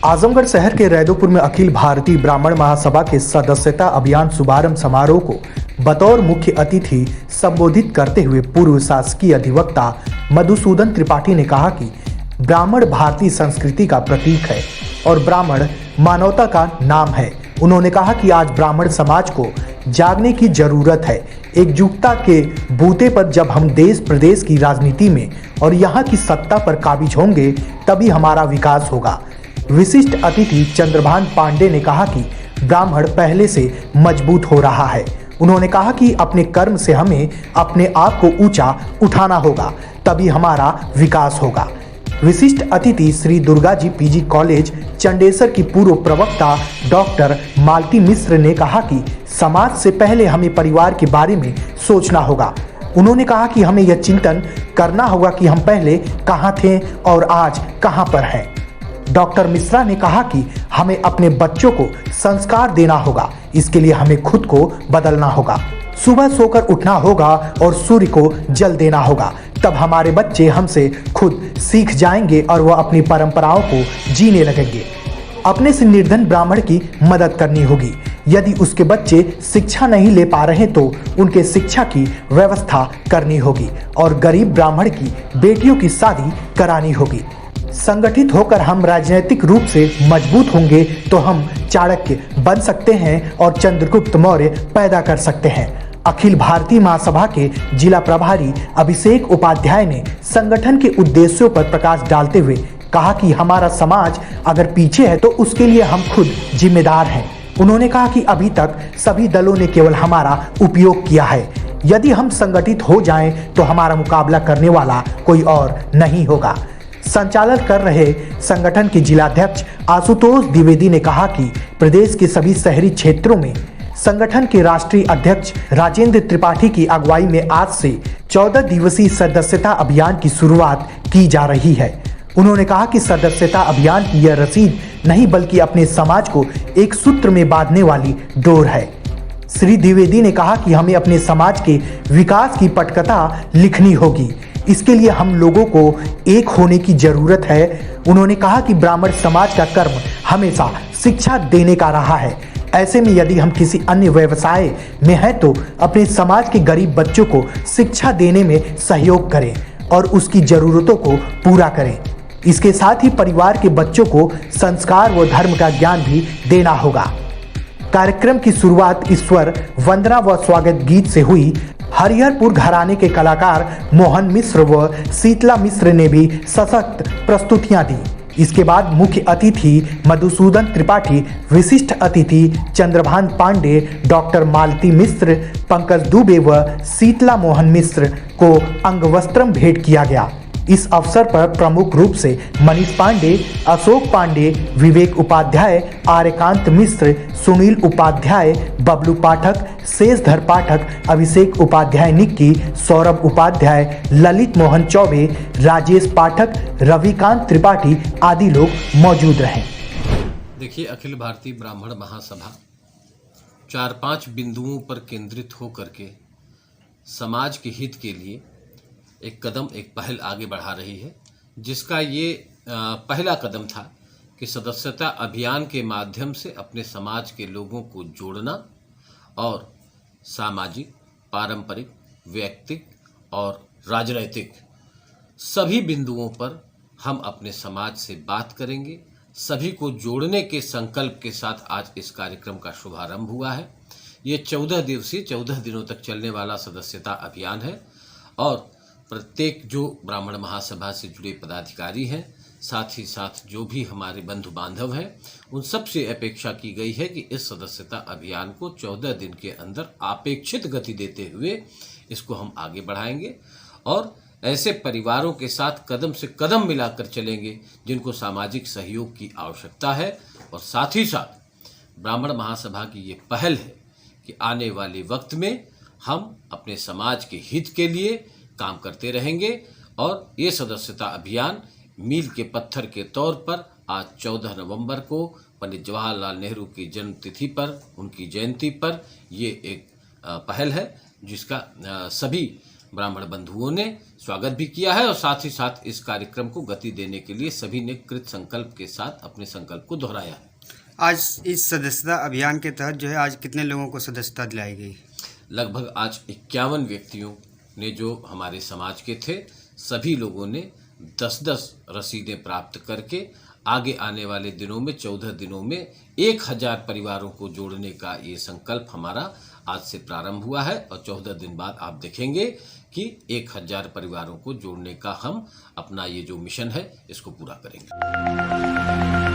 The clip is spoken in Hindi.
आजमगढ़ शहर के रैदोपुर में अखिल भारतीय ब्राह्मण महासभा के सदस्यता अभियान शुभारंभ समारोह को बतौर मुख्य अतिथि संबोधित करते हुए पूर्व शासकीय अधिवक्ता मधुसूदन त्रिपाठी ने कहा कि ब्राह्मण भारतीय संस्कृति का प्रतीक है और ब्राह्मण मानवता का नाम है। उन्होंने कहा कि आज ब्राह्मण समाज को जागने की जरूरत है। एकजुटता के बूते पर जब हम देश प्रदेश की राजनीति में और यहाँ की सत्ता पर काबिज होंगे तभी हमारा विकास होगा। विशिष्ट अतिथि चंद्रभान पांडे ने कहा कि ब्राह्मण पहले से मजबूत हो रहा है। उन्होंने कहा कि अपने कर्म से हमें अपने आप को ऊंचा उठाना होगा, तभी हमारा विकास होगा। विशिष्ट अतिथि श्री दुर्गा जी पीजी कॉलेज चंडेसर की पूर्व प्रवक्ता डॉक्टर मालती मिश्र ने कहा कि समाज से पहले हमें परिवार के बारे में सोचना होगा। उन्होंने कहा कि हमें यह चिंतन करना होगा कि हम पहले कहाँ थे और आज कहाँ पर हैं। डॉक्टर मिश्रा ने कहा कि हमें अपने बच्चों को संस्कार देना होगा, इसके लिए हमें खुद को बदलना होगा। सुबह सोकर उठना होगा और सूर्य को जल देना होगा, तब हमारे बच्चे हमसे खुद सीख जाएंगे और वह अपनी परंपराओं को जीने लगेंगे। अपने से निर्धन ब्राह्मण की मदद करनी होगी। यदि उसके बच्चे शिक्षा नहीं ले पा रहे तो उनके शिक्षा की व्यवस्था करनी होगी और गरीब ब्राह्मण की बेटियों की शादी करानी होगी। संगठित होकर हम राजनीतिक रूप से मजबूत होंगे तो हम चाणक्य बन सकते हैं और चंद्रगुप्त मौर्य पैदा कर सकते हैं। अखिल भारतीय महासभा के जिला प्रभारी अभिषेक उपाध्याय ने संगठन के उद्देश्यों पर प्रकाश डालते हुए कहा कि हमारा समाज अगर पीछे है तो उसके लिए हम खुद जिम्मेदार हैं। उन्होंने कहा कि अभी तक सभी दलों ने केवल हमारा उपयोग किया है। यदि हम संगठित हो जाएं तो हमारा मुकाबला करने वाला कोई और नहीं होगा। संचालन कर रहे संगठन के जिलाध्यक्ष आशुतोष द्विवेदी ने कहा कि प्रदेश के सभी शहरी क्षेत्रों में संगठन के राष्ट्रीय अध्यक्ष राजेंद्र त्रिपाठी की अगुवाई में आज से 14 दिवसीय सदस्यता अभियान की शुरुआत की जा रही है। उन्होंने कहा कि सदस्यता अभियान की यह रसीद नहीं बल्कि अपने समाज को एक सूत्र में बांधने वाली डोर है। श्री द्विवेदी ने कहा कि हमें अपने समाज के विकास की पटकथा लिखनी होगी। इसके लिए हम लोगों को एक होने की जरूरत है। उन्होंने कहा कि ब्राह्मण समाज का कर्म हमेशा शिक्षा देने का रहा है। ऐसे में यदि हम किसी अन्य व्यवसाय में हैं तो अपने समाज के गरीब बच्चों को शिक्षा देने में सहयोग करें और उसकी जरूरतों को पूरा करें। इसके साथ ही परिवार के बच्चों को संस्कार व धर्म का ज्ञान भी देना होगा। कार्यक्रम की शुरुआत ईश्वर वंदना व स्वागत गीत से हुई। हरिहरपुर घराने के कलाकार मोहन मिश्र व शीतला मिश्र ने भी सशक्त प्रस्तुतियां दी। इसके बाद मुख्य अतिथि मधुसूदन त्रिपाठी, विशिष्ट अतिथि चंद्रभान पांडे, डॉक्टर मालती मिश्र, पंकज दुबे व शीतला मोहन मिश्र को अंगवस्त्रम भेंट किया गया। इस अवसर पर प्रमुख रूप से मनीष पांडे, अशोक पांडे, विवेक उपाध्याय, आर्यकांत मिश्र, सुनील उपाध्याय, बबलू पाठक, शेषधर पाठक, अभिषेक उपाध्याय निक्की, सौरभ उपाध्याय, ललित मोहन चौबे, राजेश पाठक, रविकांत त्रिपाठी आदि लोग मौजूद रहे। देखिए, अखिल भारतीय ब्राह्मण महासभा 4-5 बिंदुओं पर केंद्रित होकर के समाज के हित के लिए एक पहल आगे बढ़ा रही है, जिसका ये पहला कदम था कि सदस्यता अभियान के माध्यम से अपने समाज के लोगों को जोड़ना और सामाजिक, पारंपरिक, व्यक्तिक और राजनैतिक सभी बिंदुओं पर हम अपने समाज से बात करेंगे। सभी को जोड़ने के संकल्प के साथ आज इस कार्यक्रम का शुभारंभ हुआ है। ये 14 दिवसीय 14 दिनों तक चलने वाला सदस्यता अभियान है और प्रत्येक जो ब्राह्मण महासभा से जुड़े पदाधिकारी हैं, साथ ही साथ जो भी हमारे बंधु बांधव हैं, उन सब से अपेक्षा की गई है कि इस सदस्यता अभियान को 14 दिन के अंदर अपेक्षित गति देते हुए इसको हम आगे बढ़ाएंगे और ऐसे परिवारों के साथ कदम से कदम मिलाकर चलेंगे जिनको सामाजिक सहयोग की आवश्यकता है। और साथ ही साथ ब्राह्मण महासभा की ये पहल है कि आने वाले वक्त में हम अपने समाज के हित के लिए काम करते रहेंगे और ये सदस्यता अभियान मील के पत्थर के तौर पर आज 14 नवंबर को पंडित जवाहरलाल नेहरू की जन्मतिथि पर, उनकी जयंती पर ये एक पहल है जिसका सभी ब्राह्मण बंधुओं ने स्वागत भी किया है और साथ ही साथ इस कार्यक्रम को गति देने के लिए सभी ने कृत संकल्प के साथ अपने संकल्प को दोहराया है। आज इस सदस्यता अभियान के तहत जो है आज कितने लोगों को सदस्यता दिलाई गई? लगभग आज 51 व्यक्तियों ने जो हमारे समाज के थे, सभी लोगों ने 10-10 रसीदें प्राप्त करके आगे आने वाले दिनों में 14 दिनों में 1000 परिवारों को जोड़ने का ये संकल्प हमारा आज से प्रारंभ हुआ है और 14 दिन बाद आप देखेंगे कि 1000 परिवारों को जोड़ने का हम अपना ये जो मिशन है इसको पूरा करेंगे।